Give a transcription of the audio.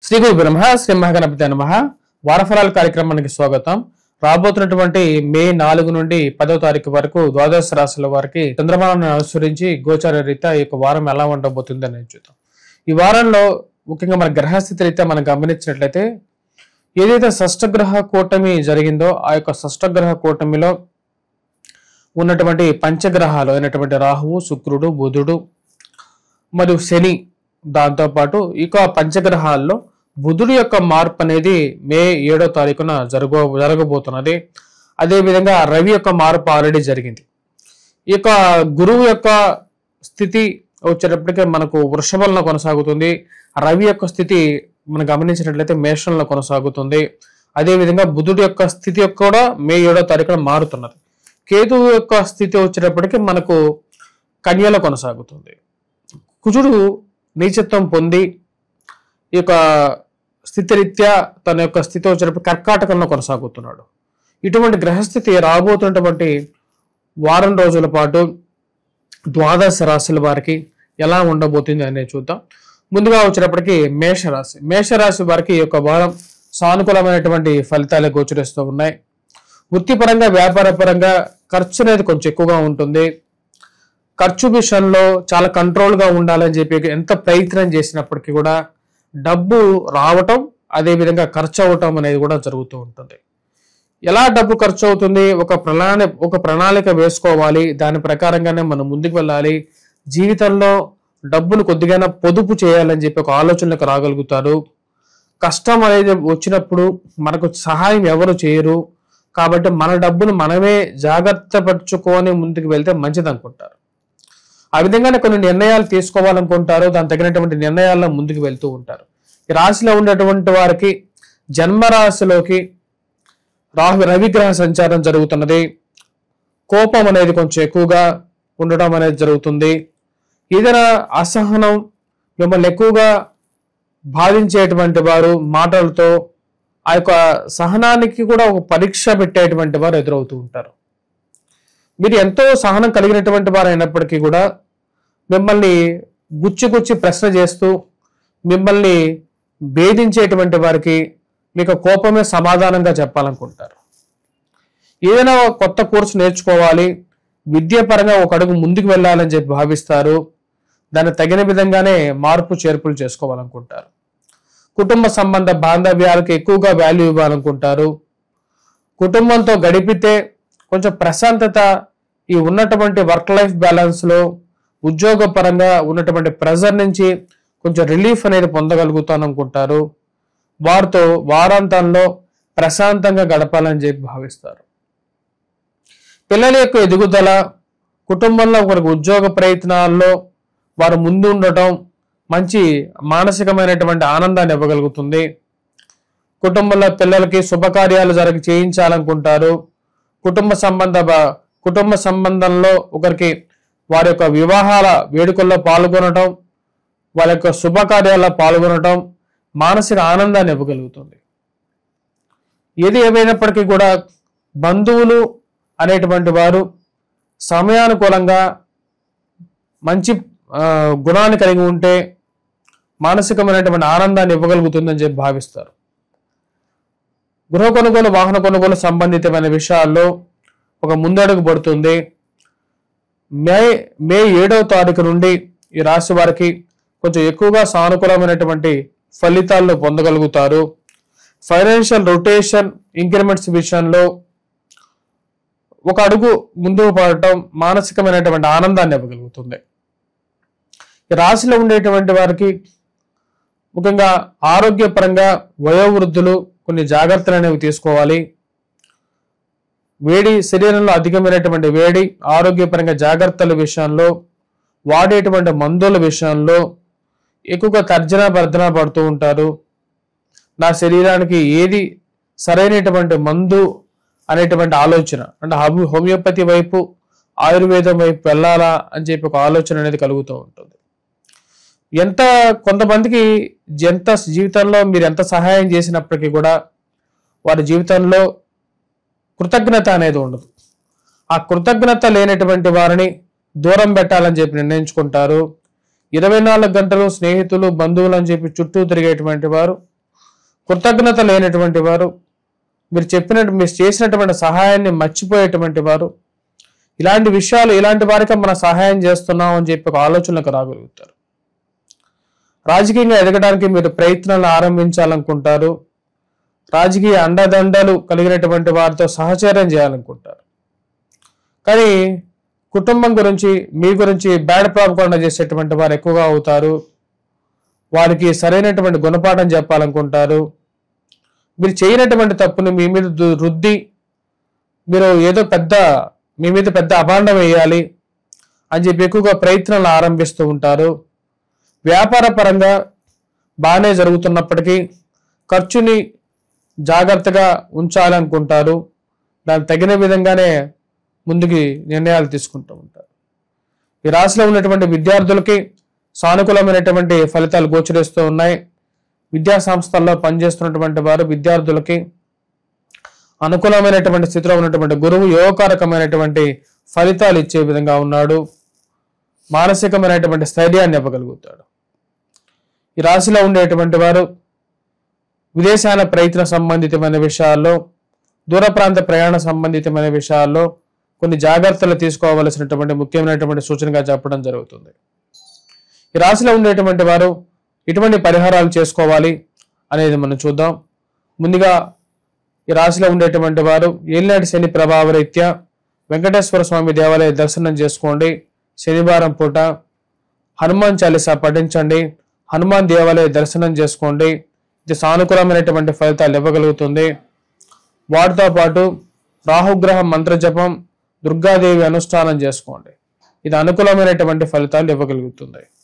శ్రీ గురు బ్రహ్మ శ్రీ మహాగణపతి నమః. వారఫలాల కార్యక్రమానికి స్వాగతం. రాబోతున్నటువంటి మే 4 నుండి 10వ తారీఖు వరకు ద్వాదశ రాశుల వారికి చంద్రమానాన్ని అనుసరించి గోచార రీత్యా ఈ యొక్క వారం ఎలా ఉండబోతుంది అనేది చూద్దాం. ఈ వారంలో ముఖ్యంగా మన గ్రహస్థితి రీత్యా మనం గమనించినట్లయితే ఏదైతే షష్టగ్రహ కూటమి జరిగిందో ఆ యొక్క షష్టగ్రహ కూటమిలో ఉన్నటువంటి పంచగ్రహాలు అయినటువంటి రాహువు, శుక్రుడు, బుధుడు మరియు శని, దాంతోపాటు ఇక పంచగ్రహాల్లో బుధుడు యొక్క మార్పు అనేది మే 7వ తారీఖున జరగబోతున్నది. అదేవిధంగా రవి యొక్క మార్పు ఆల్రెడీ జరిగింది. ఇక గురువు యొక్క స్థితి వచ్చేటప్పటికే మనకు వృషభంలో కొనసాగుతుంది. రవి యొక్క స్థితి మనం గమనించినట్లయితే మేషంలో కొనసాగుతుంది. అదేవిధంగా బుధుడు యొక్క స్థితి కూడా మే 7వ తారీఖున మారుతున్నది. కేతువు యొక్క స్థితి వచ్చేటప్పటికి మనకు కన్యలో కొనసాగుతుంది. కుజుడు నీచత్వం పొంది ఈ యొక్క స్థితిరీత్యా తన యొక్క స్థితి వచ్చేటప్పుడు కర్కాటకంలో కొనసాగుతున్నాడు. ఇటువంటి గ్రహస్థితి రాబోతున్నటువంటి వారం రోజుల పాటు ద్వాదశ రాశుల వారికి ఎలా ఉండబోతుంది అనేది చూద్దాం. ముందుగా వచ్చేటప్పటికి మేషరాశి వారికి ఈ యొక్క వారం సానుకూలమైనటువంటి ఫలితాలు గోచరిస్తూ ఉన్నాయి. వృత్తిపరంగా వ్యాపారపరంగా ఖర్చు అనేది కొంచెం ఎక్కువగా ఉంటుంది. ఖర్చు విషయంలో చాలా కంట్రోల్గా ఉండాలని చెప్పి ఎంత ప్రయత్నం చేసినప్పటికీ కూడా డబ్బు రావటం, అదేవిధంగా ఖర్చు అవటం అనేది కూడా జరుగుతూ ఉంటుంది. ఎలా డబ్బు ఖర్చు అవుతుంది, ఒక ప్రణాళిక వేసుకోవాలి. దాని ప్రకారంగానే మనం ముందుకు వెళ్ళాలి. జీవితంలో డబ్బును కొద్దిగా పొదుపు చేయాలని చెప్పి ఒక ఆలోచనలకు రాగలుగుతారు. కష్టం అనేది వచ్చినప్పుడు మనకు సహాయం ఎవరు చేయరు కాబట్టి మన డబ్బును మనమే జాగ్రత్త పరుచుకొని ముందుకు వెళ్తే మంచిది అనుకుంటారు. ఆ విధంగానే కొన్ని నిర్ణయాలు తీసుకోవాలనుకుంటారు. దాని తగినటువంటి నిర్ణయాల్లో ముందుకు వెళ్తూ ఉంటారు. ఈ రాశిలో ఉండేటువంటి వారికి జన్మరాశిలోకి రవిగ్రహ సంచారం జరుగుతున్నది. కోపం అనేది కొంచెం ఎక్కువగా ఉండటం అనేది జరుగుతుంది. ఏదైనా అసహనం మిమ్మల్ని ఎక్కువగా బాధించేటువంటి వారు మాటలతో ఆ యొక్క సహనానికి కూడా ఒక పరీక్ష పెట్టేటువంటి వారు ఎదురవుతూ ఉంటారు. మీరు ఎంతో సహనం కలిగినటువంటి వారు అయినప్పటికీ కూడా మిమ్మల్ని గుచ్చి ప్రశ్న చేస్తూ మిమ్మల్ని భేదించేటువంటి వారికి మీకు కోపమే సమాధానంగా చెప్పాలనుకుంటారు. ఏదైనా కొత్త కోర్సు నేర్చుకోవాలి, విద్యాపరంగా ఒక అడుగు ముందుకు వెళ్ళాలని చెప్పి భావిస్తారు. దాన్ని తగిన విధంగానే మార్పు చేర్పులు చేసుకోవాలనుకుంటారు. కుటుంబ సంబంధ బాంధవ్యాలకు ఎక్కువగా వాల్యూ ఇవ్వాలనుకుంటారు. కుటుంబంతో గడిపితే కొంచెం ప్రశాంతత, ఈ ఉన్నటువంటి వర్క్ లైఫ్ బ్యాలెన్స్లో ఉద్యోగపరంగా ఉన్నటువంటి ప్రెజర్ నుంచి కొంచెం రిలీఫ్ అనేది పొందగలుగుతాను అనుకుంటారు. వారితో వారాంతంలో ప్రశాంతంగా గడపాలని చెప్పి భావిస్తారు. పిల్లల యొక్క ఎదుగుదల, కుటుంబంలో ఒకరికి ఉద్యోగ ప్రయత్నాల్లో వారు ముందు ఉండటం మంచి మానసికమైనటువంటి ఆనందాన్ని ఇవ్వగలుగుతుంది. కుటుంబంలో పిల్లలకి శుభకార్యాలు చేయించాలనుకుంటారు. కుటుంబ సంబంధంలో ఒకరికి వారి యొక్క వివాహాల వేడుకల్లో పాల్గొనటం, వారి యొక్క శుభకార్యాల్లో పాల్గొనటం మానసిక ఆనందాన్ని ఇవ్వగలుగుతుంది. ఏది ఏమైనప్పటికీ కూడా బంధువులు అనేటువంటి వారు సమయానుకూలంగా మంచి గుణాన్ని కలిగి ఉంటే మానసికమైనటువంటి ఆనందాన్ని ఇవ్వగలుగుతుందని చెప్పి భావిస్తారు. గృహ కొనుగోలు, వాహన కొనుగోలు సంబంధితమైన విషయాల్లో ఒక ముందడుగు పడుతుంది. మే 7వ తారీఖు నుండి ఈ రాశి వారికి కొంచెం ఎక్కువగా సానుకూలమైనటువంటి ఫలితాలను పొందగలుగుతారు. ఫైనాన్షియల్ రొటేషన్, ఇంక్రిమెంట్స్ విషయంలో ఒక అడుగు ముందుకు పడటం మానసికమైనటువంటి ఆనందాన్ని ఇవ్వగలుగుతుంది. ఈ రాశిలో ఉండేటువంటి వారికి ముఖ్యంగా ఆరోగ్యపరంగా వయోవృద్ధులు కొన్ని జాగ్రత్తలు అనేవి తీసుకోవాలి. వేడి, శరీరంలో అధికమైనటువంటి వేడి, ఆరోగ్యపరంగా జాగ్రత్తల విషయంలో, వాడేటువంటి మందుల విషయంలో ఎక్కువగా తర్జన పడుతూ ఉంటారు. నా శరీరానికి ఏది సరైనటువంటి మందు అనేటువంటి ఆలోచన, అంటే హోమియోపతి వైపు, ఆయుర్వేదం వైపు వెళ్ళాలా అని చెప్పి ఒక ఆలోచన అనేది కలుగుతూ ఉంటుంది. కొంతమందికి జీవితంలో మీరు ఎంత సహాయం చేసినప్పటికీ కూడా వారి జీవితంలో కృతజ్ఞత అనేది ఉండదు. ఆ కృతజ్ఞత లేనటువంటి వారిని దూరం పెట్టాలని చెప్పి నిర్ణయించుకుంటారు. 24 గంటలు స్నేహితులు, బంధువులు అని చెప్పి చుట్టూ తిరిగేటువంటి వారు కృతజ్ఞత లేనటువంటి వారు, మీరు చేసినటువంటి సహాయాన్ని మర్చిపోయేటువంటి వారు, ఇలాంటి విషయాలు, ఇలాంటి వారికి మనం సహాయం చేస్తున్నాం అని చెప్పి ఒక ఆలోచనలకు రాగలుగుతారు. రాజకీయంగా ఎదగడానికి మీరు ప్రయత్నాలు ఆరంభించాలనుకుంటారు. రాజకీయ అండదండలు కలిగినటువంటి వారితో సహచర్యం చేయాలనుకుంటారు. కానీ కుటుంబం గురించి, మీ గురించి బ్యాడ్ ప్రాపగాండా చేసేటువంటి వారు ఎక్కువగా అవుతారు. వారికి సరైనటువంటి గుణపాఠం చెప్పాలనుకుంటారు. మీరు చేయనటువంటి తప్పుని మీ మీద రుద్ది మీరు ఏదో మీ మీద పెద్ద అభాండం వేయాలి అని చెప్పి ఎక్కువగా ప్రయత్నాలు ఆరంభిస్తూ ఉంటారు. వ్యాపార పరంగా బాగానే జరుగుతున్నప్పటికీ ఖర్చుని జాగ్రత్తగా ఉంచాలనుకుంటారు. దానికి తగిన విధంగానే ముందుకి నిర్ణయాలు తీసుకుంటూ ఉంటారు. ఈ రాశిలో ఉన్నటువంటి విద్యార్థులకి సానుకూలమైనటువంటి ఫలితాలు గోచరిస్తూ ఉన్నాయి. విద్యా సంస్థల్లో పనిచేస్తున్నటువంటి వారు విద్యార్థులకి అనుకూలమైనటువంటి స్థితిలో ఉన్నటువంటి గురువు యోగకారకమైనటువంటి ఫలితాలు ఇచ్చే విధంగా ఉన్నాడు. మానసికమైనటువంటి స్థైర్యాన్ని ఇవ్వగలుగుతాడు. ఈ రాశిలో ఉండేటువంటి వారు విదేశాల ప్రయత్న సంబంధితమైన విషయాల్లో, దూర ప్రాంత ప్రయాణ సంబంధితమైన విషయాల్లో కొన్ని జాగ్రత్తలు తీసుకోవలసినటువంటి ముఖ్యమైనటువంటి సూచనగా చెప్పడం జరుగుతుంది. ఈ రాశిలో ఉండేటువంటి వారు ఎటువంటి పరిహారాలు చేసుకోవాలి అనేది మనం చూద్దాం. ముందుగా ఈ రాశిలో ఉండేటువంటి వారు ఏలినాటి శని ప్రభావ రీత్యా వెంకటేశ్వర స్వామి దేవాలయ దర్శనం చేసుకోండి. శనివారం పూట హనుమాన్ చాలీసా పఠించండి. హనుమాన్ దేవాలయ దర్శనం చేసుకోండి. ఇది సానుకూలమైనటువంటి ఫలితాలు ఇవ్వగలుగుతుంది. వాటితో పాటు రాహుగ్రహం మంత్రజపం, దుర్గాదేవి అనుష్ఠానం చేసుకోండి. ఇది అనుకూలమైనటువంటి ఫలితాలు ఇవ్వగలుగుతుంది.